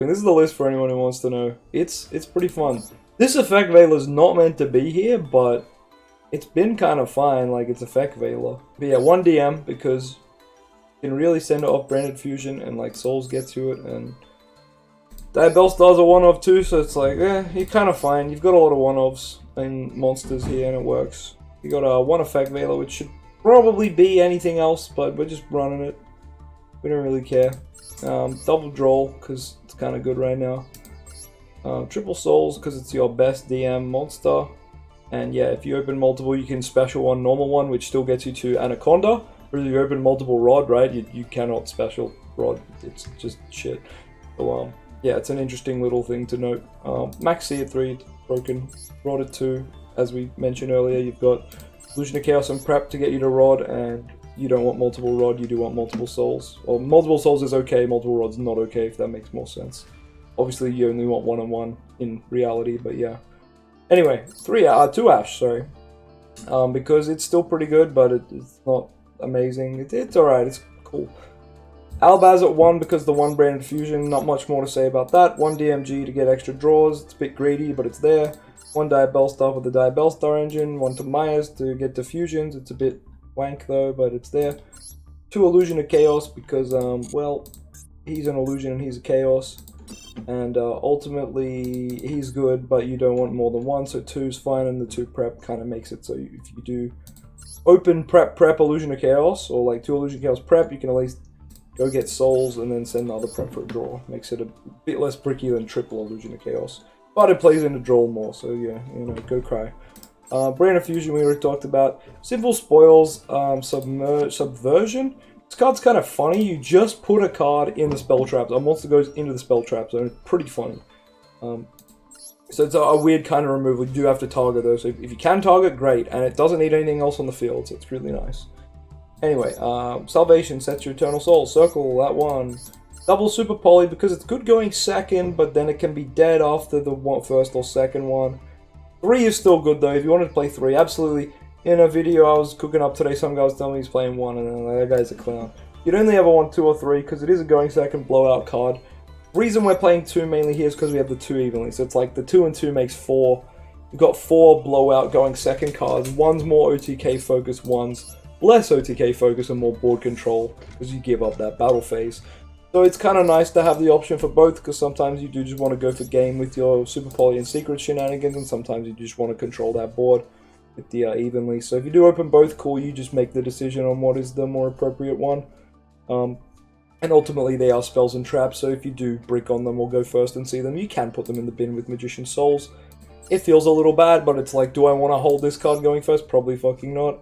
And this is the list for anyone who wants to know. It's pretty fun. This effect Veiler is not meant to be here, but it's been kind of fine, like it's effect Veiler. But yeah, 1 DM because you can really send it off branded fusion and like souls get to it, and Diabellstar's a 1-of too, so it's like, you're kind of fine. You've got a lot of 1-ofs and monsters here and it works. You got a 1 effect Veiler, which should probably be anything else, but we're just running it. We don't really care. Double Droll, because it's kind of good right now. Triple Souls, because it's your best DM monster. And yeah, if you open multiple, you can special one, normal one, which still gets you to Anaconda. Or if you open multiple Rod, right, you cannot special Rod. It's just shit. So, yeah, it's an interesting little thing to note. Max C at 3, broken. Rod at 2, as we mentioned earlier, you've got Illusion of Chaos and Prep to get you to Rod, and you don't want multiple Rod, you do want multiple Souls. Well, multiple Souls is okay, multiple Rod's not okay, if that makes more sense. Obviously, you only want 1-on-1 in reality, but yeah. Anyway, 2 Ash, sorry. Because it's still pretty good, but it's not amazing. It's alright, it's cool. Albaz at 1 because the 1 branded fusion, not much more to say about that. 1 DMG to get extra draws, it's a bit greedy, but it's there. 1 Diabellstar with the Diabellstar engine, 1 to Myers to get diffusions, it's a bit wank though, but it's there. 2 Illusion of Chaos because, well, he's an illusion and he's a chaos. And ultimately, he's good, but you don't want more than 1, so 2's fine, and the 2 prep kind of makes it so if you do open prep Illusion of Chaos, or like 2 Illusion of Chaos prep, you can at least go get souls and then send the other prep for a draw. Makes it a bit less bricky than triple Illusion of Chaos. But it plays into draw more, so yeah, you know, go cry. Brain of Fusion we already talked about. Simple Spoils, Subversion. This card's kind of funny. You just put a card in the spell trap. A monster goes into the spell trap zone. It's pretty funny. So it's a weird kind of removal. You do have to target though. So if you can target, great. And it doesn't need anything else on the field, so it's really nice. Anyway, Salvation sets your Eternal Soul. Circle that 1. Double Super Poly because it's good going second, but then it can be dead after the first or second one. 3 is still good though. If you wanted to play 3, absolutely. In a video I was cooking up today, some guy was telling me he's playing 1, and then like, that guy's a clown. You'd only ever want 2 or 3 because it is a going second blowout card. Reason we're playing 2 mainly here is because we have the 2 evenly, so it's like the 2 and 2 makes 4. We've got 4 blowout going second cards. One's more OTK focus, one's less OTK focus and more board control because you give up that battle phase. So it's kind of nice to have the option for both because sometimes you do just want to go for game with your Super Poly and Secret shenanigans, and sometimes you just want to control that board with the evenly. So if you do open both, cool, you just make the decision on what is the more appropriate one. And ultimately they are spells and traps, so if you do brick on them or go first and see them, you can put them in the bin with Magician Souls. It feels a little bad, but it's like, do I want to hold this card going first? Probably fucking not.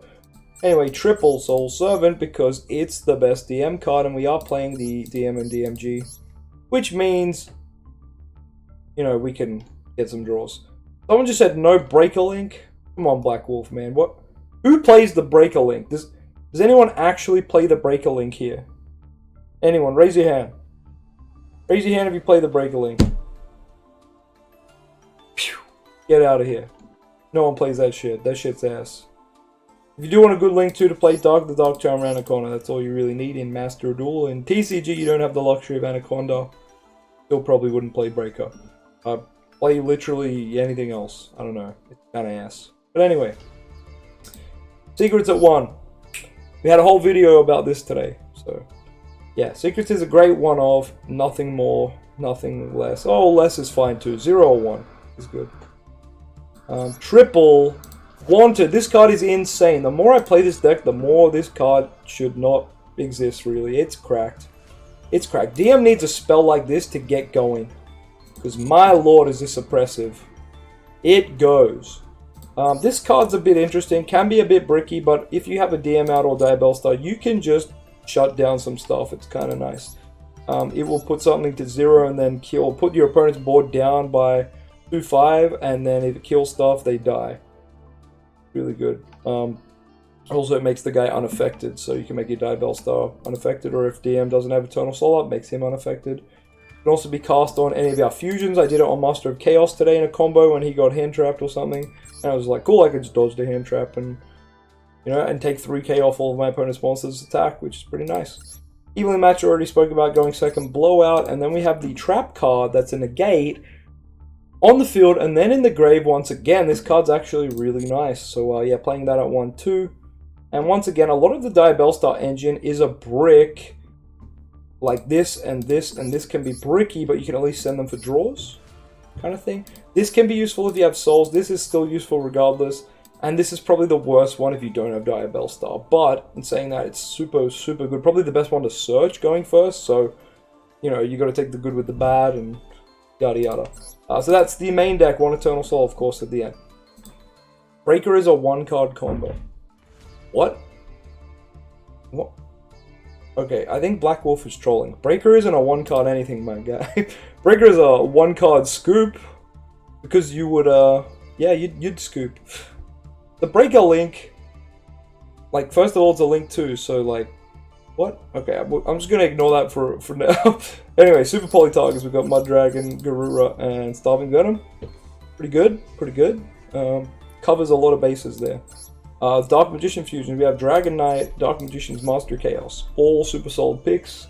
Anyway, triple Soul Servant because it's the best DM card and we are playing the DM and DMG. Which means, you know, we can get some draws. Someone just said no Breaker Link. Come on, Black Wolf, man. What? Who plays the Breaker Link? Does anyone actually play the Breaker Link here? Anyone? Raise your hand. Raise your hand if you play the Breaker Link. Phew. Get out of here. No one plays that shit. That shit's ass. If you do want a good link to play Dark, the Dark Charm around the corner. That's all you really need in Master Duel. In TCG, you don't have the luxury of Anaconda. Still probably wouldn't play Breaker. Play literally anything else. I don't know. It's kind of ass. But anyway. Secrets at 1. We had a whole video about this today. So, yeah. Secrets is a great 1-of. Nothing more. Nothing less. Oh, less is fine too. 0 or 1 is good. Triple Wanted. This card is insane. The more I play this deck, the more this card should not exist, really. It's cracked. It's cracked. DM needs a spell like this to get going. Because my lord is this oppressive. It goes. This card's a bit interesting. Can be a bit bricky, but if you have a DM out or Diabellstar, you can just shut down some stuff. It's kind of nice. It will put something to 0 and then kill. Put your opponent's board down by 2-5, and then if it kills stuff, they die. Really good. Also, it makes the guy unaffected, so you can make your Diabellstar unaffected, or if DM doesn't have Eternal Soul up, makes him unaffected. It can also be cast on any of our fusions. I did it on Master of Chaos today in a combo when he got hand trapped or something. And I was like, cool, I could just dodge the hand trap and, you know, and take 3k off all of my opponent's monsters' attack, which is pretty nice. Evenly Matched already spoke about going second, Blowout, and then we have the Trap card that's a negate on the field and then in the grave once again. This card's actually really nice. So yeah, playing that at 1-2. And once again, a lot of the Diabellstar engine is a brick. Like this and this and this can be bricky, but you can at least send them for draws. Kind of thing. This can be useful if you have souls. This is still useful regardless. And this is probably the worst one if you don't have Diabellstar. But in saying that, it's super, super good. Probably the best one to search going first. So, you know, you got to take the good with the bad and yada yada. So that's the main deck. One Eternal Soul, of course, at the end. Breaker is a 1-card combo. What? What? Okay, I think Black Wolf is trolling. Breaker isn't a 1-card anything, my guy. Breaker is a 1-card scoop. Because you would, yeah, you'd scoop. The Breaker link, like, first of all, it's a link too, so, like, what? Okay, I'm just gonna ignore that for now. Anyway, Super Poly targets, we've got Mud Dragon, Garura, and Starving Venom. Pretty good, pretty good. Covers a lot of bases there. Dark Magician Fusion, we have Dragon Knight, Dark Magician's Master Chaos. All super solid picks.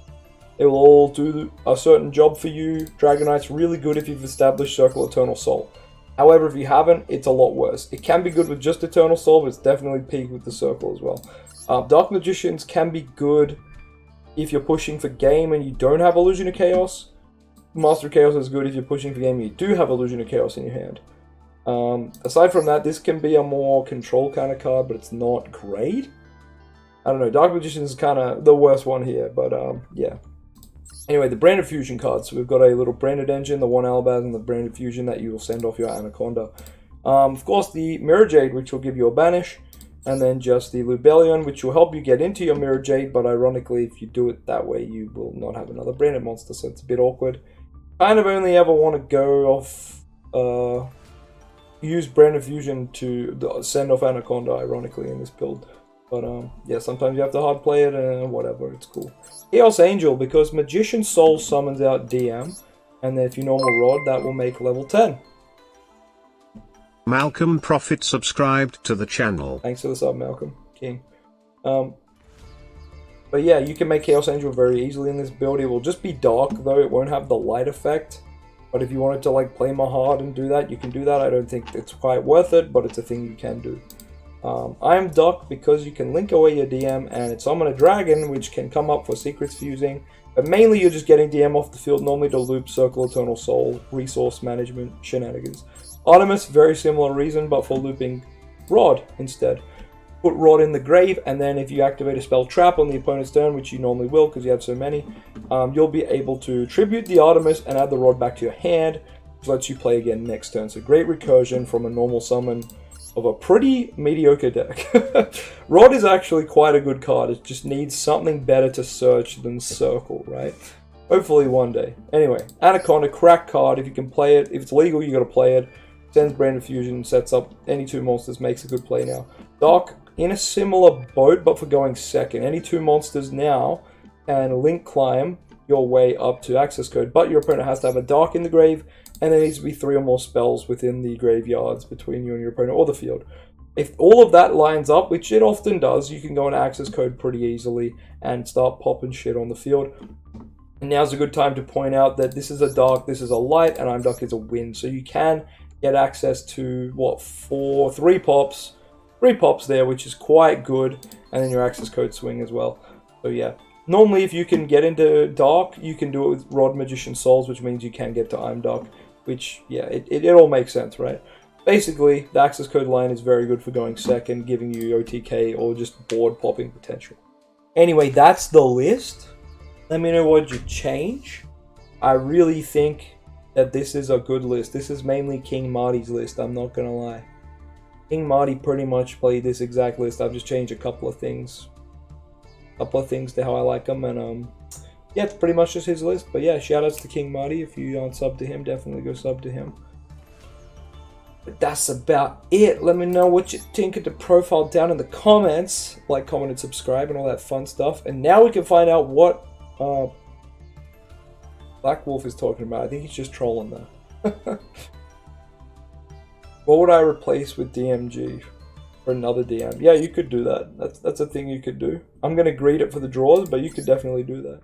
They will all do a certain job for you. Dragon Knight's really good if you've established Circle Eternal Soul. However, if you haven't, it's a lot worse. It can be good with just Eternal Soul, but it's definitely peak with the Circle as well. Dark Magicians can be good if you're pushing for game and you don't have Illusion of Chaos. Master Chaos is good if you're pushing for game and you do have Illusion of Chaos in your hand. Aside from that, this can be a more control kind of card, but it's not great. I don't know, Dark Magician is kind of the worst one here, but yeah. Anyway, the Branded Fusion cards. So we've got a little Branded Engine, the 1 Albaz, and the Branded Fusion that you will send off your Anaconda. Of course, the Mirror Jade, which will give you a Banish, and then just the Lubellion, which will help you get into your Mirror Jade, but ironically, if you do it that way, you will not have another Branded monster, so it's a bit awkward. Kind of only ever want to go off, use Branded Fusion to send off Anaconda, ironically, in this build. But yeah, sometimes you have to hard play it, and whatever, it's cool. Chaos Angel, because Magician Soul summons out DM, and then if you normal Rod, that will make level 10. Malcolm Prophet subscribed to the channel. Thanks for the sub, Malcolm King. But yeah, you can make Chaos Angel very easily in this build. It will just be dark, though. It won't have the light effect. But if you wanted to like play more hard and do that, you can do that. I don't think it's quite worth it, but it's a thing you can do. I am Duck because you can link away your DM and it's summon a dragon which can come up for secrets fusing. But mainly you're just getting DM off the field, normally to loop Circle Eternal Soul, resource management, shenanigans. Artemis, very similar reason, but for looping Rod instead. Put Rod in the grave, and then if you activate a spell trap on the opponent's turn, which you normally will because you have so many, you'll be able to tribute the Artemis and add the Rod back to your hand, which lets you play again next turn. So great recursion from a normal summon of a pretty mediocre deck. Rod is actually quite a good card. It just needs something better to search than Circle, right? Hopefully one day. Anyway, Anaconda, crack card. If you can play it, if it's legal, you got to play it. Sends Branded Fusion, sets up any 2 monsters, makes a good play now. Dark, in a similar boat, but for going second. Any 2 monsters now can link climb your way up to access code, but your opponent has to have a Dark in the grave, and there needs to be 3 or more spells within the graveyards between you and your opponent or the field. If all of that lines up, which it often does, you can go into access code pretty easily and start popping shit on the field. And now's a good time to point out that this is a Dark, this is a Light, and I'm Duck is a win. So you can get access to, what, 3 pops there, which is quite good, and then your access code swing as well. So yeah. Normally, if you can get into Dark, you can do it with Rod Magician Souls, which means you can get to I'm Dark, which, yeah, it all makes sense, right? Basically, the access code line is very good for going second, giving you OTK or just board popping potential. Anyway, that's the list. Let me know what you change. I really think that this is a good list. This is mainly King Marty's list, I'm not gonna lie. King Marty pretty much played this exact list. I've just changed a couple of things. To how I like them, and yeah, it's pretty much just his list. But yeah, shoutouts to King Marty. If you aren't sub to him, definitely go sub to him. But that's about it. Let me know what you think of the profile down in the comments. Like, comment, and subscribe, and all that fun stuff. And now we can find out what Black Wolf is talking about. I think he's just trolling there. What would I replace with DMG? for another DM. Yeah, you could do that. That's a thing you could do. I'm gonna grade it for the draws, but you could definitely do that.